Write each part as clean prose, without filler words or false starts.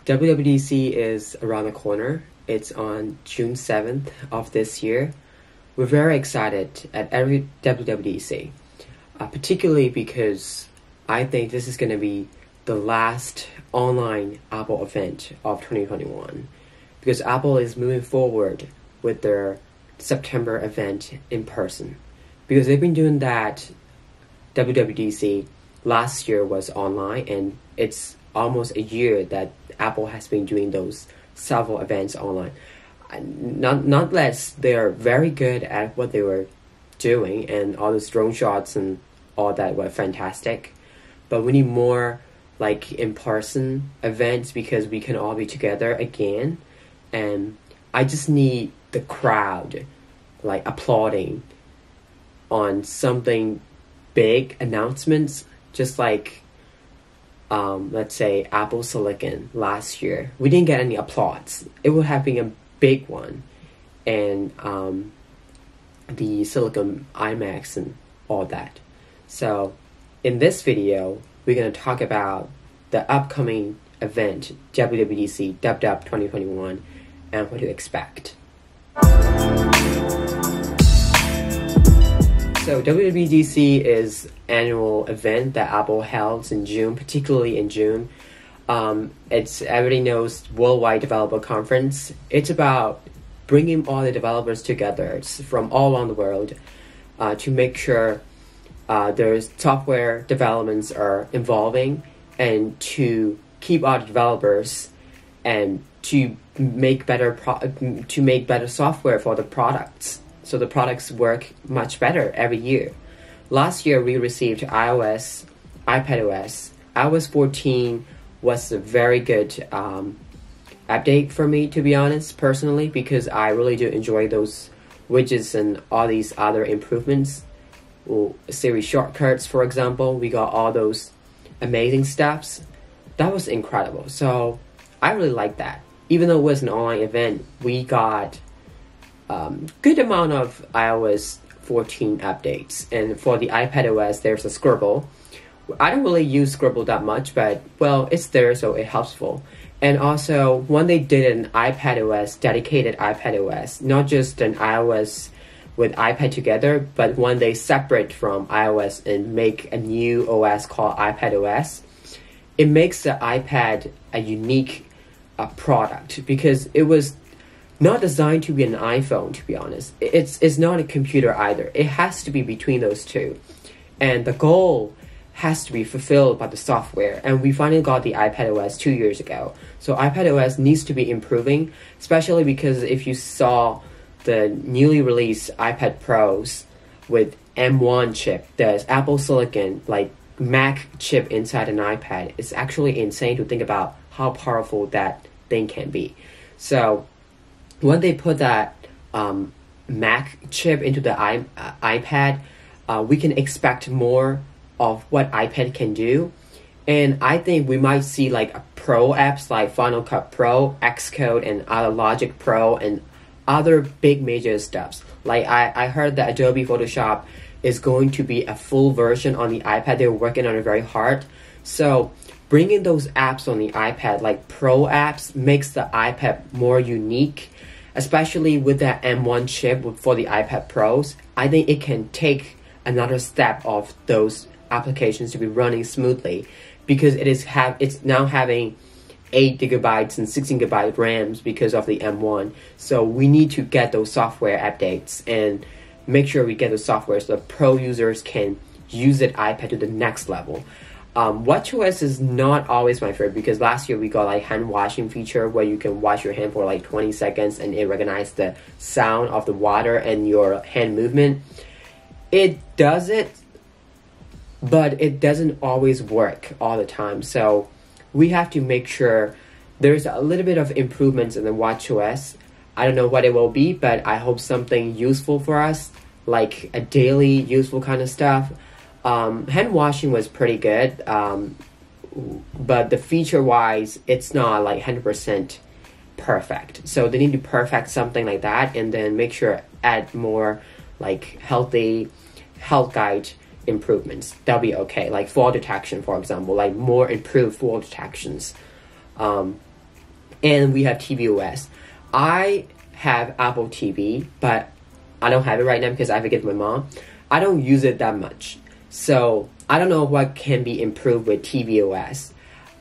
WWDC is around the corner. It's on June 7th of this year. We're very excited at every WWDC, particularly because I think this is going to be the last online Apple event of 2021, because Apple is moving forward with their September event in person, because they've been doing that. WWDC last year was online, and it's almost a year that Apple has been doing those several events online. Nonetheless, they are very good at what they were doing, and all those drone shots and all that were fantastic. But we need more like in-person events because we can all be together again, and I just need the crowd like applauding on something big announcements, just like let's say Apple Silicon last year. We didn't get any applause. It would have been a big one, and the Silicon iMacs and all that. So in this video, we're going to talk about the upcoming event, WWDC 2021, and what to expect. So WWDC is annual event that Apple holds in June, particularly in June. It's, everybody knows, Worldwide Developer Conference. It's about bringing all the developers together from all around the world to make sure their software developments are evolving, and to keep our developers and to make better software for the products, so the products work much better every year. Last year we received iOS, iPadOS. iOS 14 was a very good update for me, to be honest, personally, because I really do enjoy those widgets and all these other improvements. Siri shortcuts, for example, we got all those amazing steps. That was incredible. So I really like that. Even though it was an online event, we got good amount of iOS 14 updates. And for the iPadOS, there's a Scribble. I don't really use Scribble that much, but well, it's there, so it's helpful. And also, when they did an iPadOS, dedicated iPadOS, not just an iOS with iPad together, but when they separate from iOS and make a new OS called iPadOS, it makes the iPad a unique product, because it was not designed to be an iPhone, to be honest. It's not a computer either. It has to be between those two. And the goal has to be fulfilled by the software. And we finally got the iPadOS 2 years ago. So iPadOS needs to be improving, especially because if you saw the newly released iPad Pros with M1 chip, there's Apple Silicon, like Mac chip inside an iPad. It's actually insane to think about how powerful that thing can be. So when they put that Mac chip into the iPad, we can expect more of what iPad can do. And I think we might see like Pro apps like Final Cut Pro, Xcode, and other Logic Pro, and other big major steps. Like I heard that Adobe Photoshop is going to be a full version on the iPad. They're working on it very hard. So bringing those apps on the iPad, like Pro apps, makes the iPad more unique, especially with that M1 chip for the iPad Pros. I think it can take another step of those applications to be running smoothly, because it's now having 8 gigabytes and 16 gigabyte RAMs because of the M1. So we need to get those software updates and make sure we get the software so the Pro users can use that iPad to the next level. WatchOS is not always my favorite, because last year we got like hand washing feature where you can wash your hand for like 20 seconds and it recognizes the sound of the water and your hand movement. It does it, but it doesn't always work all the time. So we have to make sure there's a little bit of improvements in the WatchOS. I don't know what it will be, but I hope something useful for us, like a daily useful kind of stuff. Hand washing was pretty good, but the feature-wise, it's not like 100% perfect. So they need to perfect something like that, and then make sure add more like health guide improvements. That'll be okay. Like fall detection, for example, like more improved fall detections. and we have TVOS. I have Apple TV, but I don't have it right now because I have to give my mom. I don't use it that much. So I don't know what can be improved with TVOS.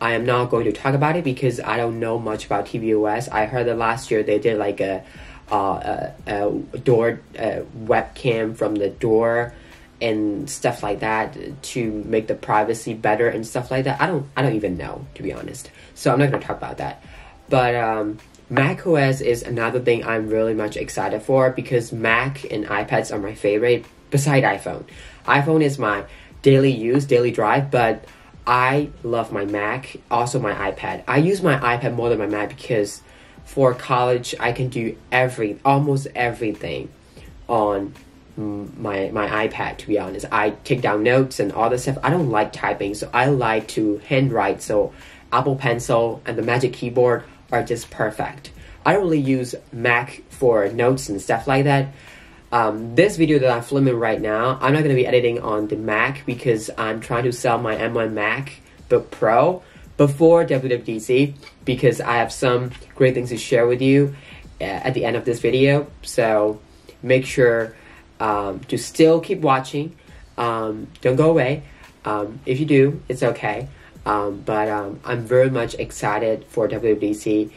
I am not going to talk about it because I don't know much about TVOS. I heard that last year they did like a door webcam from the door and stuff like that to make the privacy better and stuff like that. I don't even know, to be honest. So I'm not going to talk about that. But macOS is another thing I'm really much excited for because Mac and iPads are my favorite beside iPhone. iPhone is my daily use, daily drive, but I love my Mac, also my iPad. I use my iPad more than my Mac because for college I can do almost everything on my iPad, to be honest. I take down notes and all this stuff. I don't like typing, so I like to handwrite. So Apple Pencil and the Magic Keyboard are just perfect. I don't really use Mac for notes and stuff like that. This video that I'm filming right now, I'm not going to be editing on the Mac because I'm trying to sell my M1 MacBook Pro before WWDC because I have some great things to share with you at the end of this video. So make sure to still keep watching. Don't go away. If you do, it's okay. But I'm very much excited for WWDC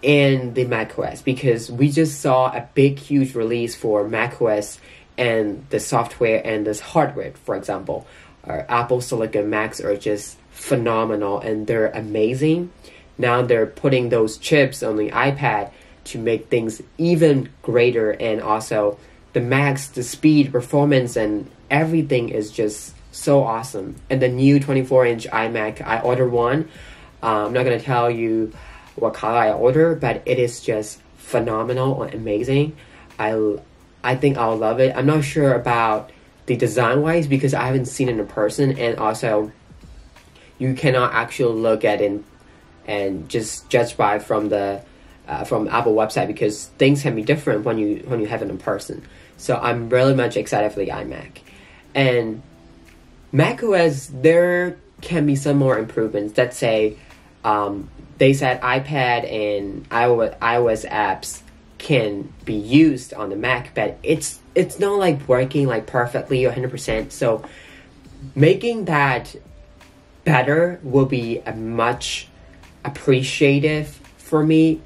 and the macOS because we just saw a big, huge release for macOS and the software and this hardware, for example. Apple Silicon Macs are just phenomenal and they're amazing. Now they're putting those chips on the iPad to make things even greater, and also the Macs, the speed, performance, and everything is just so awesome. And the new 24-inch iMac, I ordered one. I'm not going to tell you what color I ordered, but it is just phenomenal and amazing. I think I'll love it. I'm not sure about the design-wise because I haven't seen it in person, and also you cannot actually look at it and just judge by from the from Apple website because things can be different when you have it in person. So I'm really much excited for the iMac. And macOS, there can be some more improvements. Let's say they said iPad and iOS apps can be used on the Mac, but it's not like working like perfectly or 100%. So making that better will be a much appreciative for me.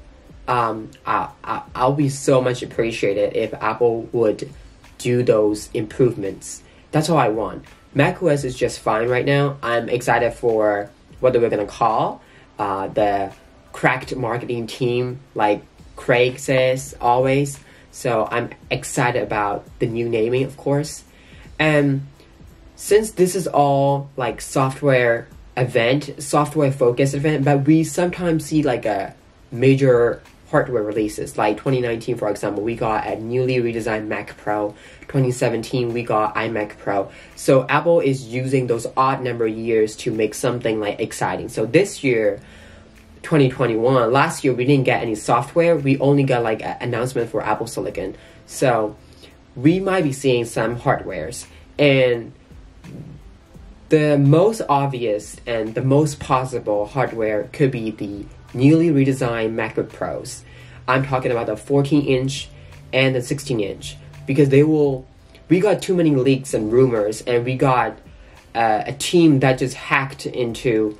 I'll be so much appreciated if Apple would do those improvements. That's all I want. macOS is just fine right now. I'm excited for what we're gonna call the cracked marketing team, like Craig says always. So I'm excited about the new naming, of course. And since this is all like software focused event, but we sometimes see like a major hardware releases. Like 2019, for example, we got a newly redesigned Mac Pro. 2017, we got iMac Pro. So Apple is using those odd number years to make something like exciting. So this year, 2021, last year we didn't get any software. We only got like an announcement for Apple Silicon. So we might be seeing some hardwares. And the most obvious and the most possible hardware could be the newly redesigned MacBook Pros. I'm talking about the 14-inch and the 16-inch because we got too many leaks and rumors, and we got a team that just hacked into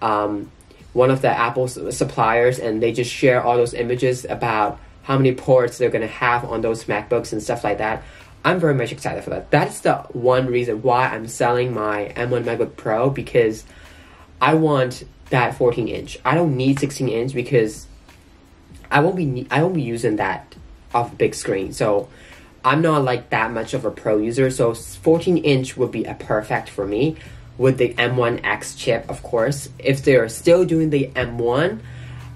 one of the Apple suppliers, and they just share all those images about how many ports they're going to have on those MacBooks and stuff like that. I'm very much excited for that. That's the one reason why I'm selling my M1 MacBook Pro, because I want that 14-inch. I don't need 16-inch because I won't be using that off a big screen. So I'm not like that much of a pro user. So 14-inch would be a perfect for me with the M1X chip, of course. If they're still doing the M1,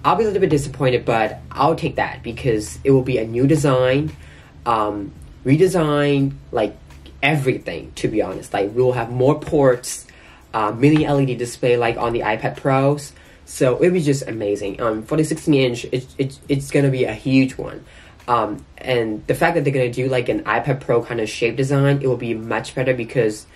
I'll be a little bit disappointed, but I'll take that because it will be a new design, redesign, like everything, to be honest. Like we'll have more ports, mini LED display like on the iPad Pros. So it'll be just amazing. For the 16-inch, it's gonna be a huge one. And the fact that they're gonna do like an iPad Pro kind of shape design, it will be much better because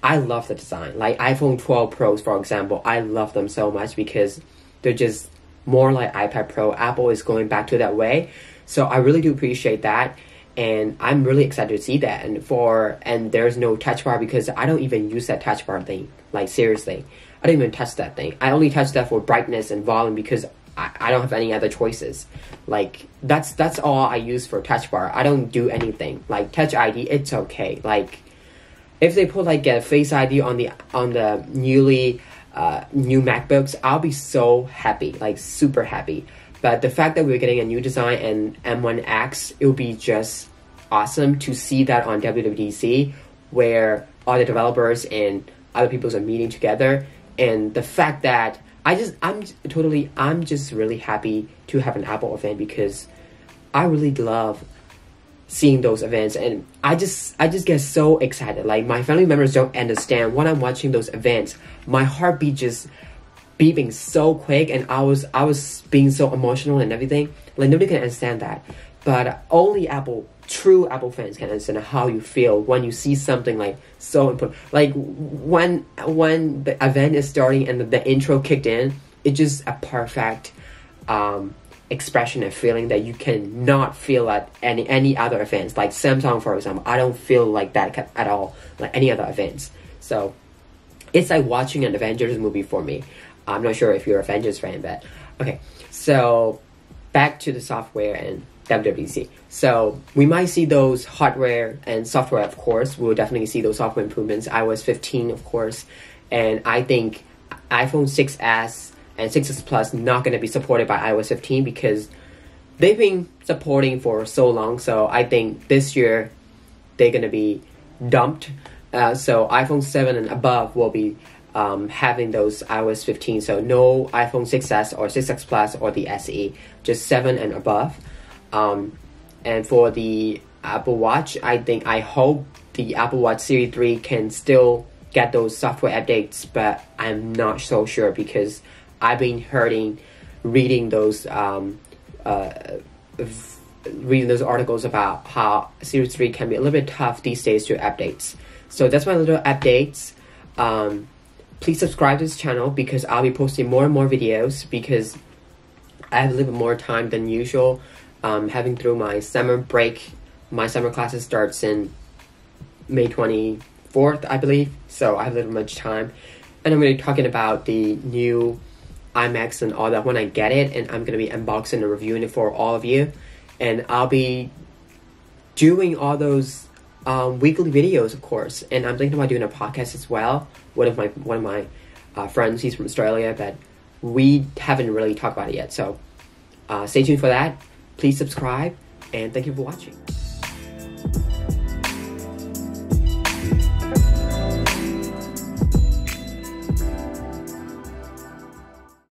I love the design. Like iPhone 12 Pros, for example, I love them so much because they're just more like iPad Pro. Apple is going back to that way. So I really do appreciate that. And I'm really excited to see that. And there's no touch bar because I don't even use that touch bar thing. Like seriously, I don't even touch that thing. I only touch that for brightness and volume because I don't have any other choices. Like that's all I use for touch bar. I don't do anything. Like Touch ID, it's okay. Like if they put like a Face ID on the new MacBooks, I'll be so happy, like super happy. But the fact that we're getting a new design and M1X, it would be just awesome to see that on WWDC, where all the developers and other people are meeting together. And the fact that I'm just really happy to have an Apple event because I really love seeing those events, and I just get so excited. Like my family members don't understand when I'm watching those events, my heartbeat just beeping so quick, and I was being so emotional and everything. Like nobody can understand that, but only true Apple fans can understand how you feel when you see something like so important. Like when the event is starting and the intro kicked in, it's just a perfect expression and feeling that you cannot feel at any other events. Like Samsung, for example, I don't feel like that at all, like any other events. So it's like watching an Avengers movie for me. I'm not sure if you're an Avengers fan, but okay. So back to the software and WWDC. So we might see those hardware and software, of course. We'll definitely see those software improvements. iOS 15, of course. And I think iPhone 6s and 6s Plus not going to be supported by iOS 15 because they've been supporting for so long. So I think this year they're going to be dumped. So iPhone 7 and above will be having those iOS 15. So no iPhone 6s or 6s Plus or the SE, just 7 and above. And for the Apple Watch, I hope the Apple Watch Series 3 can still get those software updates, but I'm not so sure because I've been reading those articles about how Series 3 can be a little bit tough these days to updates. So that's my little updates. Please subscribe to this channel because I'll be posting more and more videos because I have a little bit more time than usual. Having through my summer break, my summer classes starts in May 24th, I believe. So I have a little much time. And I'm going to be talking about the new iMacs and all that when I get it. And I'm going to be unboxing and reviewing it for all of you. And I'll be doing all those weekly videos, of course. And I'm thinking about doing a podcast as well. One of my friends, he's from Australia, but we haven't really talked about it yet. So stay tuned for that. Please subscribe, and thank you for watching.